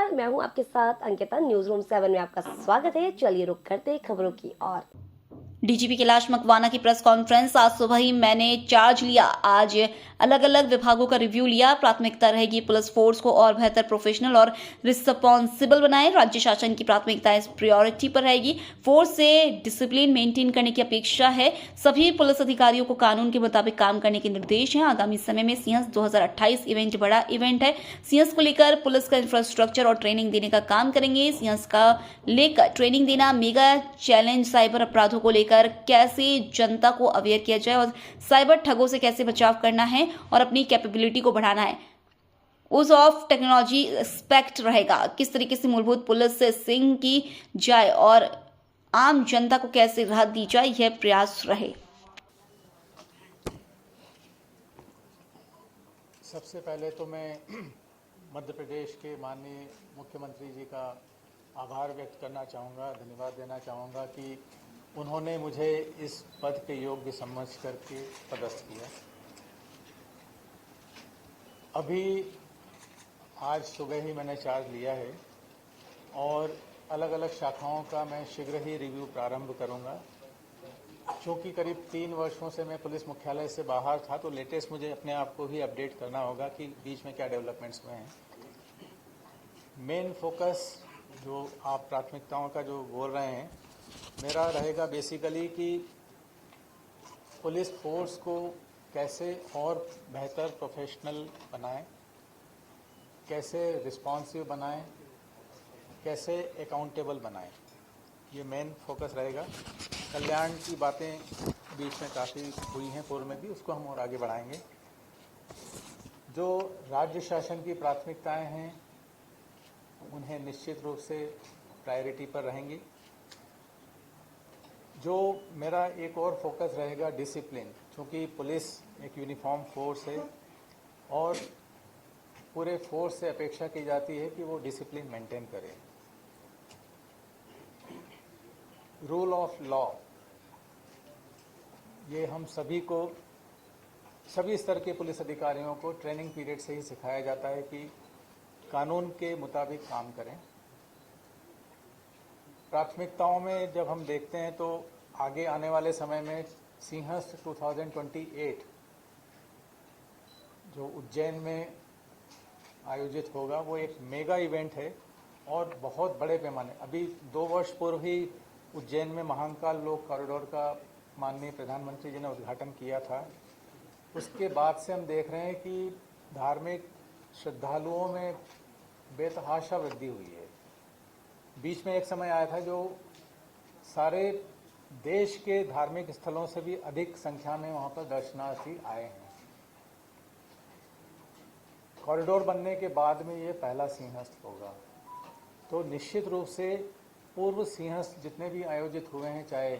नमस्कार, मैं हूं आपके साथ अंकिता। न्यूज रूम 7 में आपका स्वागत है। चलिए रुक करते हैं खबरों की ओर। डीजीपी कैलाश मकवाना की प्रेस कॉन्फ्रेंस। आज सुबह ही मैंने चार्ज लिया। आज अलग अलग विभागों का रिव्यू लिया। प्राथमिकता रहेगी पुलिस फोर्स को और बेहतर प्रोफेशनल और रिस्पॉन्सिबल बनाएं। राज्य शासन की प्राथमिकता इस प्रायोरिटी पर रहेगी। फोर्स से डिसिप्लिन मेंटेन करने की अपेक्षा है। सभी पुलिस अधिकारियों को कानून के मुताबिक काम करने के निर्देश हैं। आगामी समय में सिंहस्थ 2028 इवेंट बड़ा इवेंट है। सिंहस्थ को लेकर पुलिस का इंफ्रास्ट्रक्चर और ट्रेनिंग देने का काम करेंगे। सिंहस्थ का लेकर ट्रेनिंग देना मेगा चैलेंज। साइबर अपराधों को लेकर कैसे जनता को अवेयर किया जाए और साइबर ठगों से कैसे बचाव करना है और अपनी कैपेबिलिटी को बढ़ाना है। यूज ऑफ टेक्नोलॉजी एस्पेक्ट रहेगा। किस तरीके से मूलभूत पुलिस से सिंह की जाए और आम जनता को कैसे राहत दी जाए, यह प्रयास रहे। सबसे पहले तो मैं मध्य प्रदेश के माननीय मुख्यमंत्री जी का आभार व्यक्त करना चाहूँगा, धन्यवाद देना चाहूँगा कि उन्होंने मुझे इस पद के योग्य समझ करके पदस्थ किया। अभी आज सुबह ही मैंने चार्ज लिया है और अलग अलग शाखाओं का मैं शीघ्र ही रिव्यू प्रारंभ करूँगा। चूँकि करीब 3 वर्षों से मैं पुलिस मुख्यालय से बाहर था, तो लेटेस्ट मुझे अपने आप को भी अपडेट करना होगा कि बीच में क्या डेवलपमेंट्स हुए हैं। मेन फोकस जो आप प्राथमिकताओं का जो बोल रहे हैं, मेरा रहेगा बेसिकली कि पुलिस फोर्स को कैसे और बेहतर प्रोफेशनल बनाएं, कैसे रिस्पॉन्सिव बनाएं, कैसे अकाउंटेबल बनाएं। ये मेन फोकस रहेगा। कल्याण की बातें बीच में काफ़ी हुई हैं पूर्व में भी, उसको हम और आगे बढ़ाएंगे। जो राज्य शासन की प्राथमिकताएं हैं उन्हें निश्चित रूप से प्रायोरिटी पर रहेंगी। जो मेरा एक और फोकस रहेगा डिसिप्लिन, क्योंकि पुलिस एक यूनिफॉर्म फोर्स है और पूरे फोर्स से अपेक्षा की जाती है कि वो डिसिप्लिन मेंटेन करे। रूल ऑफ लॉ, ये हम सभी को, सभी स्तर के पुलिस अधिकारियों को ट्रेनिंग पीरियड से ही सिखाया जाता है कि कानून के मुताबिक काम करें। प्राथमिकताओं में जब हम देखते हैं तो आगे आने वाले समय में सिंहस्थ 2028 जो उज्जैन में आयोजित होगा, वो एक मेगा इवेंट है और बहुत बड़े पैमाने। अभी 2 वर्ष पूर्व ही उज्जैन में महाकाल लोक कॉरिडोर का माननीय प्रधानमंत्री जी ने उद्घाटन किया था। उसके बाद से हम देख रहे हैं कि धार्मिक श्रद्धालुओं में बेतहाशा वृद्धि हुई है। बीच में एक समय आया था जो सारे देश के धार्मिक स्थलों से भी अधिक संख्या में वहां पर दर्शनार्थी आए हैं। कॉरिडोर बनने के बाद में ये पहला सिंहस्थ होगा। तो निश्चित रूप से पूर्व सिंहस्थ जितने भी आयोजित हुए हैं, चाहे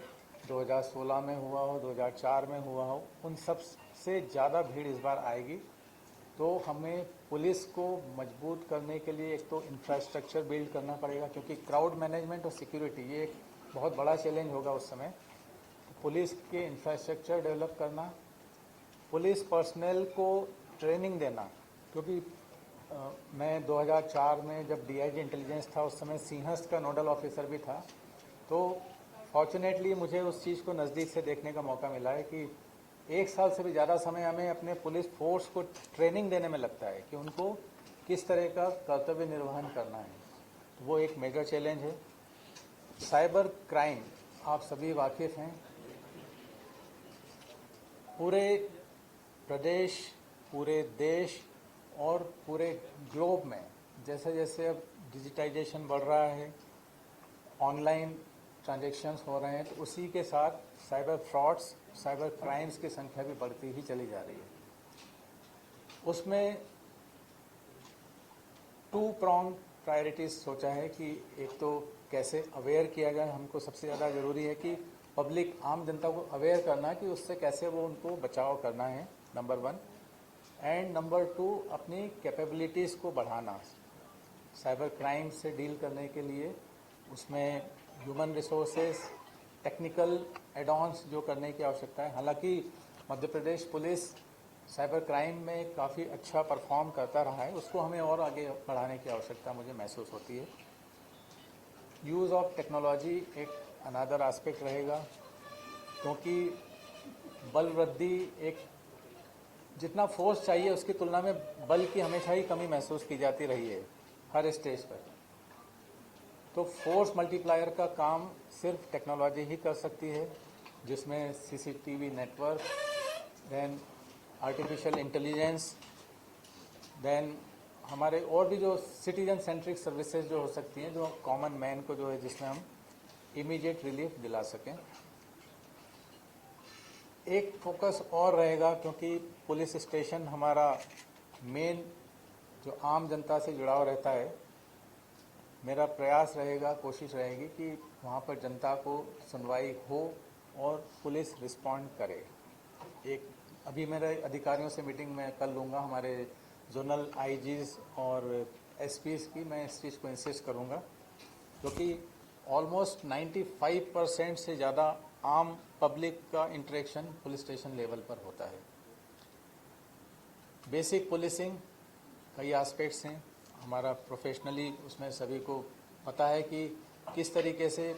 2016 में हुआ हो, 2004 में हुआ हो, उन सब से ज़्यादा भीड़ इस बार आएगी। तो हमें पुलिस को मजबूत करने के लिए एक तो इंफ्रास्ट्रक्चर बिल्ड करना पड़ेगा, क्योंकि क्राउड मैनेजमेंट और सिक्योरिटी ये एक बहुत बड़ा चैलेंज होगा उस समय। तो पुलिस के इंफ्रास्ट्रक्चर डेवलप करना, पुलिस पर्सनल को ट्रेनिंग देना, क्योंकि मैं 2004 में जब डीआईजी इंटेलिजेंस था, उस समय सिंहस्थ का नोडल ऑफिसर भी था। तो फॉर्चुनेटली मुझे उस चीज़ को नज़दीक से देखने का मौका मिला है कि 1 साल से भी ज़्यादा समय हमें अपने पुलिस फोर्स को ट्रेनिंग देने में लगता है कि उनको किस तरह का कर्तव्य निर्वहन करना है। तो वो एक मेजर चैलेंज है। साइबर क्राइम, आप सभी वाकिफ़ हैं, पूरे प्रदेश, पूरे देश और पूरे ग्लोब में जैसे जैसे अब डिजिटाइजेशन बढ़ रहा है, ऑनलाइन ट्रांजैक्शंस हो रहे हैं, तो उसी के साथ साइबर फ्रॉड्स, साइबर क्राइम्स की संख्या भी बढ़ती ही चली जा रही है। उसमें 2 pronged प्रायोरिटीज सोचा है कि एक तो कैसे अवेयर किया जाए। हमको सबसे ज़्यादा ज़रूरी है कि पब्लिक, आम जनता को अवेयर करना कि उससे कैसे वो उनको बचाव करना है, नंबर 1। एंड नंबर 2, अपनी कैपेबिलिटीज़ को बढ़ाना साइबर क्राइम से डील करने के लिए। उसमें human resources, technical add ons जो करने की आवश्यकता है। हालांकि Madhya Pradesh police cyber crime में काफ़ी अच्छा परफॉर्म करता रहा है, उसको हमें और आगे बढ़ाने की आवश्यकता मुझे महसूस होती है। यूज़ ऑफ टेक्नोलॉजी एक अनदर एस्पेक्ट रहेगा, क्योंकि बल वृद्धि एक जितना फोर्स चाहिए उसकी तुलना में बल की हमेशा ही कमी महसूस की जाती रही है हर स्टेज पर। तो फोर्स मल्टीप्लायर का काम सिर्फ टेक्नोलॉजी ही कर सकती है, जिसमें CCTV network, then artificial intelligence, then हमारे और भी जो सिटीजन सेंट्रिक सर्विसेज जो हो सकती हैं, जो कॉमन मैन को जो है जिसमें हम इमीडिएट रिलीफ दिला सकें। एक फोकस और रहेगा, क्योंकि पुलिस स्टेशन हमारा मेन जो आम जनता से जुड़ाव रहता है, मेरा प्रयास रहेगा, कोशिश रहेगी कि वहाँ पर जनता को सुनवाई हो और पुलिस रिस्पॉन्ड करे। एक अभी मेरे अधिकारियों से मीटिंग में कर लूँगा, हमारे जोनल आईजीज और एसपीज की, मैं इस चीज़ को इंसिस्ट करूँगा, क्योंकि ऑलमोस्ट 95% से ज़्यादा आम पब्लिक का इंटरेक्शन पुलिस स्टेशन लेवल पर होता है। बेसिक पुलिसिंग कई एस्पेक्ट्स हैं, हमारा प्रोफेशनली उसमें सभी को पता है कि किस तरीके से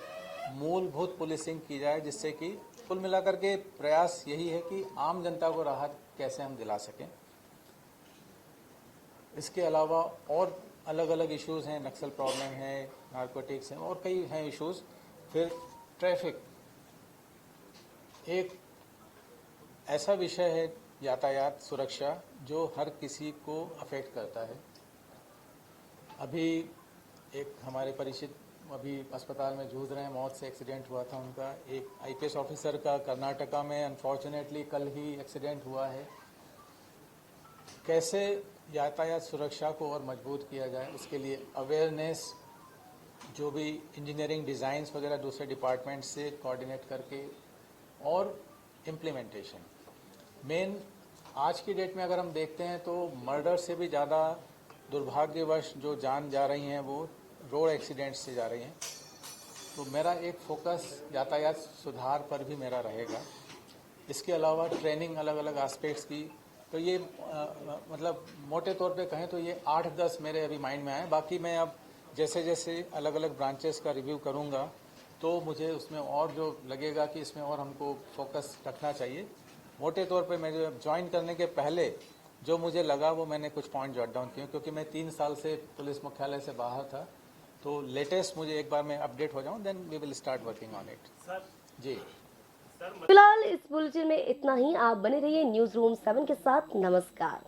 मूलभूत पुलिसिंग की जाए, जिससे कि कुल मिलाकर के प्रयास यही है कि आम जनता को राहत कैसे हम दिला सकें। इसके अलावा और अलग अलग इश्यूज हैं, नक्सल प्रॉब्लम है, नारकोटिक्स हैं और कई हैं इश्यूज। फिर ट्रैफिक एक ऐसा विषय है, यातायात सुरक्षा, जो हर किसी को अफेक्ट करता है। अभी एक हमारे परिचित अभी अस्पताल में जूझ रहे हैं, मौत से एक्सीडेंट हुआ था उनका। एक आईपीएस ऑफिसर का कर्नाटका में अनफॉर्चुनेटली कल ही एक्सीडेंट हुआ है। कैसे यातायात सुरक्षा को और मजबूत किया जाए, उसके लिए अवेयरनेस, जो भी इंजीनियरिंग डिज़ाइंस वगैरह दूसरे डिपार्टमेंट से कोऑर्डिनेट करके, और इम्प्लीमेंटेशन। मेन आज की डेट में अगर हम देखते हैं तो मर्डर से भी ज़्यादा दुर्भाग्यवश जो जान जा रही हैं वो रोड एक्सीडेंट से जा रही हैं। तो मेरा एक फोकस यातायात सुधार पर भी मेरा रहेगा। इसके अलावा ट्रेनिंग अलग अलग एस्पेक्ट्स की, तो ये मतलब मोटे तौर पे कहें तो ये 8-10 मेरे अभी माइंड में आए। बाकी मैं अब जैसे जैसे अलग अलग ब्रांचेस का रिव्यू करूँगा तो मुझे उसमें और जो लगेगा कि इसमें और हमको फोकस रखना चाहिए। मोटे तौर पे मैं जो ज्वाइन करने के पहले जो मुझे लगा वो मैंने कुछ पॉइंट जॉट डाउन किए, क्योंकि मैं 3 साल से पुलिस मुख्यालय से बाहर था। तो लेटेस्ट मुझे एक बार मैं अपडेट हो जाऊं, then we will start working on it. Sir ji फिलहाल इस बुलेटिन में इतना ही। आप बने रहिए न्यूज रूम 7 के साथ। नमस्कार।